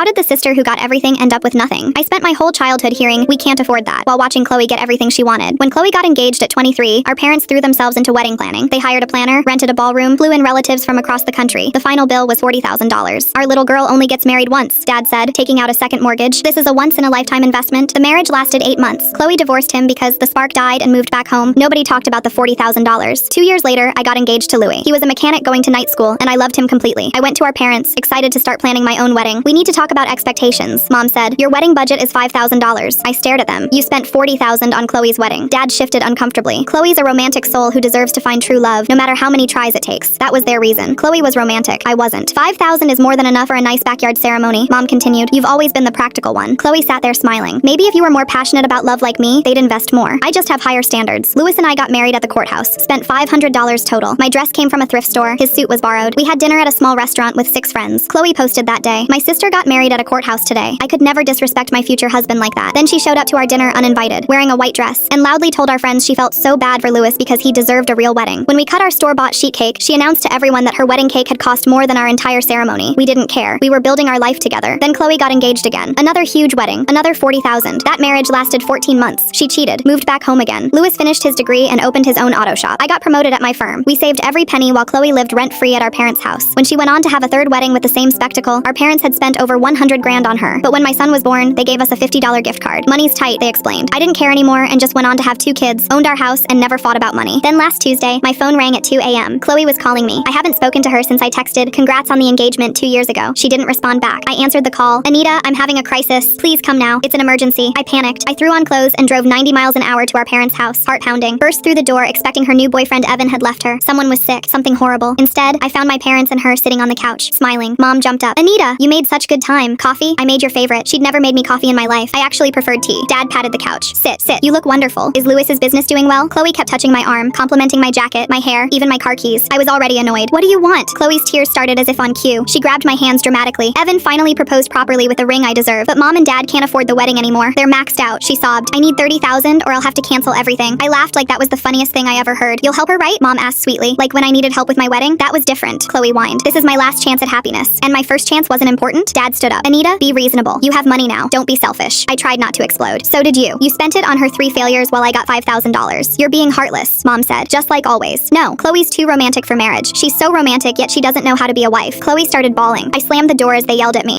How did the sister who got everything end up with nothing? I spent my whole childhood hearing, "We can't afford that," while watching Chloe get everything she wanted. When Chloe got engaged at 23, our parents threw themselves into wedding planning. They hired a planner, rented a ballroom, flew in relatives from across the country. The final bill was $40,000. "Our little girl only gets married once," Dad said, taking out a second mortgage. "This is a once-in-a-lifetime investment." The marriage lasted 8 months. Chloe divorced him because the spark died and moved back home. Nobody talked about the $40,000. 2 years later, I got engaged to Louis. He was a mechanic going to night school, and I loved him completely. I went to our parents, excited to start planning my own wedding. "We need to talk about expectations," Mom said. "Your wedding budget is $5,000. I stared at them. "You spent $40,000 on Chloe's wedding." Dad shifted uncomfortably. "Chloe's a romantic soul who deserves to find true love, no matter how many tries it takes." That was their reason. Chloe was romantic. I wasn't. "$5,000 is more than enough for a nice backyard ceremony," Mom continued. "You've always been the practical one." Chloe sat there smiling. "Maybe if you were more passionate about love like me, they'd invest more. I just have higher standards." Louis and I got married at the courthouse. Spent $500 total. My dress came from a thrift store. His suit was borrowed. We had dinner at a small restaurant with 6 friends. Chloe posted that day, "My sister got married at a courthouse today. I could never disrespect my future husband like that." Then she showed up to our dinner uninvited, wearing a white dress, and loudly told our friends she felt so bad for Louis because he deserved a real wedding. When we cut our store-bought sheet cake, she announced to everyone that her wedding cake had cost more than our entire ceremony. We didn't care. We were building our life together. Then Chloe got engaged again. Another huge wedding. Another $40,000. That marriage lasted 14 months. She cheated. Moved back home again. Louis finished his degree and opened his own auto shop. I got promoted at my firm. We saved every penny while Chloe lived rent-free at our parents' house. When she went on to have a third wedding with the same spectacle, our parents had spent over 100 grand on her. But when my son was born, they gave us a $50 gift card. "Money's tight," they explained. I didn't care anymore and just went on to have 2 kids, owned our house, and never fought about money. Then last Tuesday, my phone rang at 2 a.m. Chloe was calling me. I haven't spoken to her since I texted, "Congrats on the engagement" 2 years ago. She didn't respond back. I answered the call. "Anita, I'm having a crisis. Please come now. It's an emergency." I panicked. I threw on clothes and drove 90 miles an hour to our parents' house, heart pounding. Burst through the door expecting her new boyfriend Evan had left her. Someone was sick. Something horrible. Instead, I found my parents and her sitting on the couch, smiling. Mom jumped up. "Anita, you made such good time. Coffee? I made your favorite." She'd never made me coffee in my life. I actually preferred tea. Dad patted the couch. Sit. You look wonderful. Is Louis's business doing well?" Chloe kept touching my arm, complimenting my jacket, my hair, even my car keys. I was already annoyed. "What do you want?" Chloe's tears started as if on cue. She grabbed my hands dramatically. "Evan finally proposed properly with the ring I deserve, but Mom and Dad can't afford the wedding anymore. They're maxed out." She sobbed. "I need 30,000 or I'll have to cancel everything." I laughed like that was the funniest thing I ever heard. "You'll help her, right?" Mom asked sweetly. "Like when I needed help with my wedding?" "That was different," Chloe whined. "This is my last chance at happiness. And my first chance wasn't important?" Dad stood up. "Anita, be reasonable. You have money now. Don't be selfish." I tried not to explode. "So did you. You spent it on her 3 failures while I got $5,000. You're being heartless," Mom said, just like always. "No, Chloe's too romantic for marriage. She's so romantic, yet she doesn't know how to be a wife." Chloe started bawling. I slammed the door as they yelled at me.